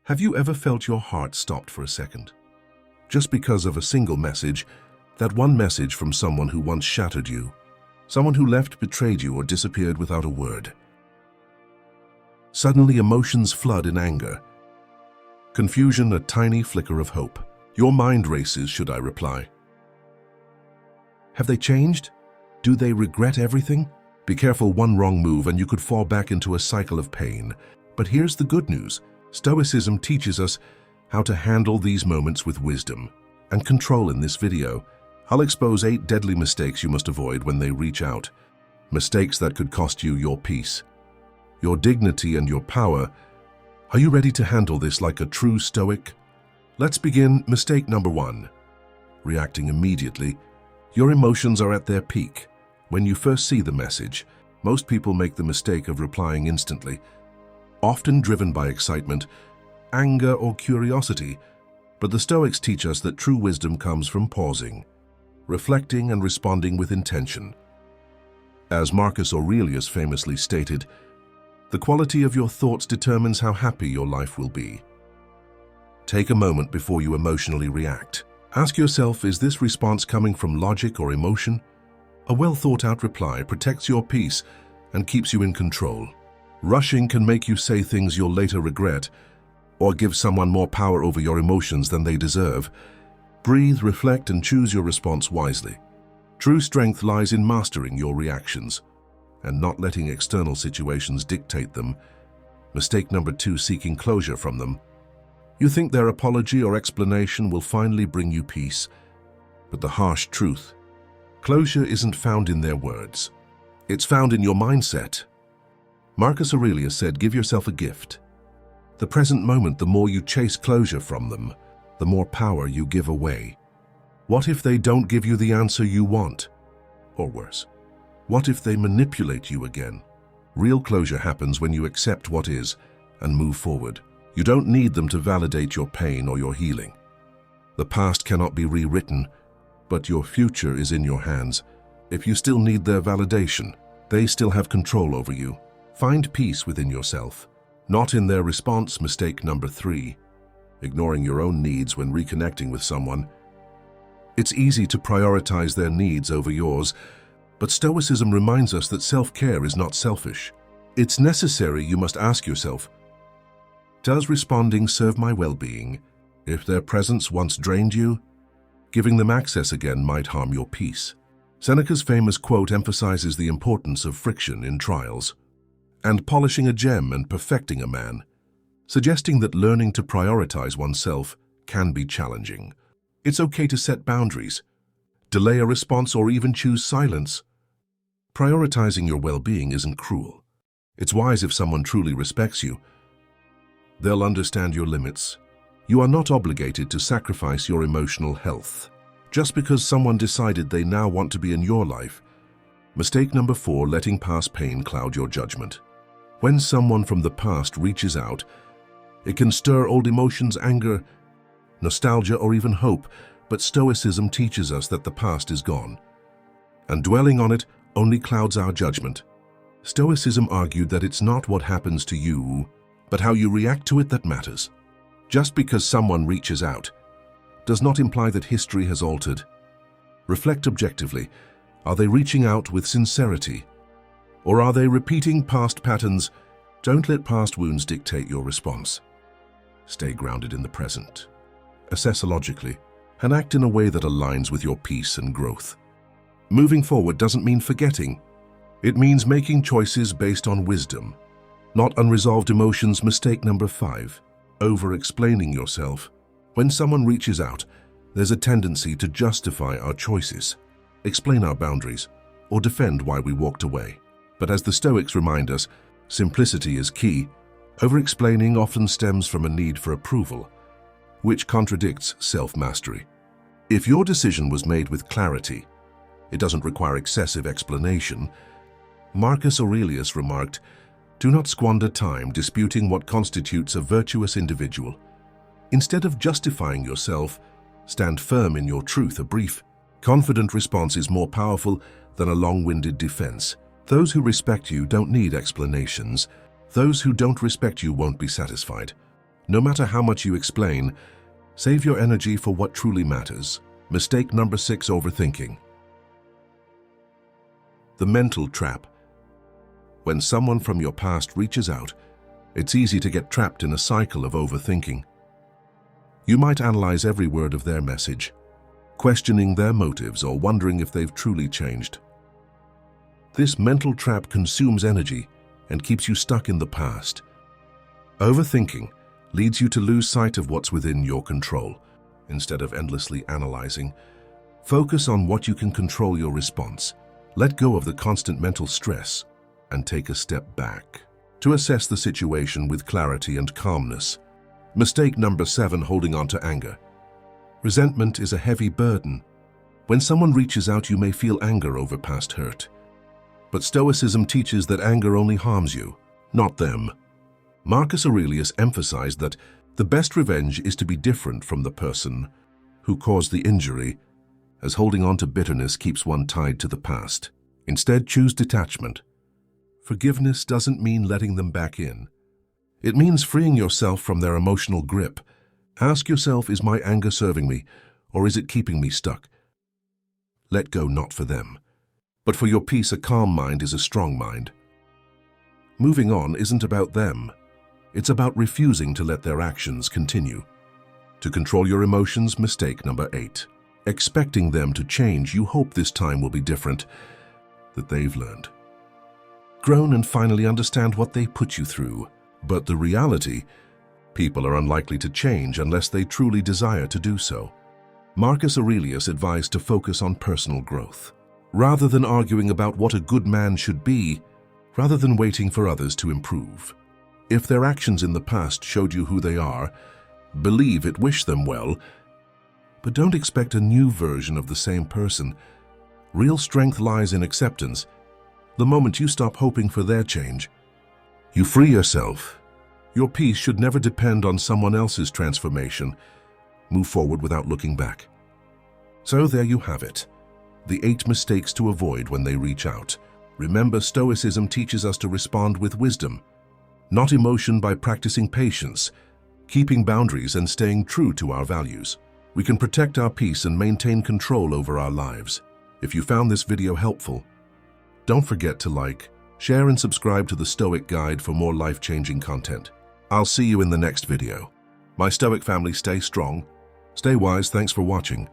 Have you ever felt your heart stopped for a second? Just because of a single message, that one message from someone who once shattered you, someone who left, betrayed you, or disappeared without a word. Suddenly emotions flood in anger. Confusion, a tiny flicker of hope. Your mind races, should I reply? Have they changed? Do they regret everything? Be careful, one wrong move and you could fall back into a cycle of pain. But here's the good news. Stoicism teaches us how to handle these moments with wisdom and control. In this video, I'll expose 8 deadly mistakes you must avoid when they reach out. Mistakes that could cost you your peace, your dignity, and your power. Are you ready to handle this like a true Stoic? Let's begin. Mistake number 1. Reacting immediately. Your emotions are at their peak. When you first see the message, most people make the mistake of replying instantly, often driven by excitement, anger, or curiosity. But the Stoics teach us that true wisdom comes from pausing, reflecting, and responding with intention. As Marcus Aurelius famously stated, the quality of your thoughts determines how happy your life will be. Take a moment before you emotionally react. Ask yourself, is this response coming from logic or emotion? A well-thought-out reply protects your peace and keeps you in control. Rushing can make you say things you'll later regret, or give someone more power over your emotions than they deserve. Breathe, reflect, and choose your response wisely. True strength lies in mastering your reactions and not letting external situations dictate them. Mistake number 2, seeking closure from them. You think their apology or explanation will finally bring you peace, but the harsh truth: closure isn't found in their words. It's found in your mindset. Marcus Aurelius said, give yourself a gift. The present moment. The more you chase closure from them, the more power you give away. What if they don't give you the answer you want? Or worse, what if they manipulate you again? Real closure happens when you accept what is and move forward. You don't need them to validate your pain or your healing. The past cannot be rewritten, but your future is in your hands. If you still need their validation, they still have control over you. Find peace within yourself, not in their response. Mistake number 3, ignoring your own needs when reconnecting with someone. It's easy to prioritize their needs over yours, but Stoicism reminds us that self-care is not selfish. It's necessary. You must ask yourself, does responding serve my well-being? If their presence once drained you, giving them access again might harm your peace. Seneca's famous quote emphasizes the importance of friction in trials, and polishing a gem and perfecting a man, suggesting that learning to prioritize oneself can be challenging. It's okay to set boundaries, delay a response, or even choose silence. Prioritizing your well-being isn't cruel. It's wise. If someone truly respects you, they'll understand your limits. You are not obligated to sacrifice your emotional health just because someone decided they now want to be in your life. Mistake number 4, letting past pain cloud your judgment. When someone from the past reaches out, it can stir old emotions, anger, nostalgia, or even hope, but Stoicism teaches us that the past is gone, and dwelling on it only clouds our judgment. Stoicism argued that it's not what happens to you, but how you react to it that matters. Just because someone reaches out does not imply that history has altered. Reflect objectively. Are they reaching out with sincerity? Or are they repeating past patterns? Don't let past wounds dictate your response. Stay grounded in the present. Assess logically and act in a way that aligns with your peace and growth. Moving forward doesn't mean forgetting. It means making choices based on wisdom, not unresolved emotions. Mistake number 5, over-explaining yourself. When someone reaches out, there's a tendency to justify our choices, explain our boundaries, or defend why we walked away. But as the Stoics remind us, simplicity is key. Over-explaining often stems from a need for approval, which contradicts self-mastery. If your decision was made with clarity, it doesn't require excessive explanation. Marcus Aurelius remarked, do not squander time disputing what constitutes a virtuous individual. Instead of justifying yourself, stand firm in your truth. A brief, confident response is more powerful than a long-winded defense. Those who respect you don't need explanations. Those who don't respect you won't be satisfied. No matter how much you explain, save your energy for what truly matters. Mistake number 6, overthinking. The mental trap. When someone from your past reaches out, it's easy to get trapped in a cycle of overthinking. You might analyze every word of their message, questioning their motives or wondering if they've truly changed. This mental trap consumes energy and keeps you stuck in the past. Overthinking leads you to lose sight of what's within your control. Instead of endlessly analyzing, focus on what you can control your response. Let go of the constant mental stress and take a step back to assess the situation with clarity and calmness. Mistake number 7, holding on to anger. Resentment is a heavy burden. When someone reaches out, you may feel anger over past hurt. But Stoicism teaches that anger only harms you, not them. Marcus Aurelius emphasized that the best revenge is to be different from the person who caused the injury, as holding on to bitterness keeps one tied to the past. Instead, choose detachment. Forgiveness doesn't mean letting them back in. It means freeing yourself from their emotional grip. Ask yourself, is my anger serving me, or is it keeping me stuck? Let go, not for them, but for your peace. A calm mind is a strong mind. Moving on isn't about them. It's about refusing to let their actions continue. To control your emotions, mistake number 8. Expecting them to change. You hope this time will be different, that they've learned, grown, and finally understand what they put you through. But the reality, people are unlikely to change unless they truly desire to do so. Marcus Aurelius advised to focus on personal growth, rather than arguing about what a good man should be, rather than waiting for others to improve. If their actions in the past showed you who they are, believe it, wish them well, but don't expect a new version of the same person. Real strength lies in acceptance. The moment you stop hoping for their change, you free yourself. Your peace should never depend on someone else's transformation. Move forward without looking back. So there you have it, the 8 mistakes to avoid when they reach out. Remember, Stoicism teaches us to respond with wisdom, not emotion. By practicing patience, keeping boundaries, and staying true to our values, we can protect our peace and maintain control over our lives. If you found this video helpful, don't forget to like, share, and subscribe to the Stoic Guide for more life-changing content. I'll see you in the next video. My Stoic family, stay strong, stay wise. Thanks for watching.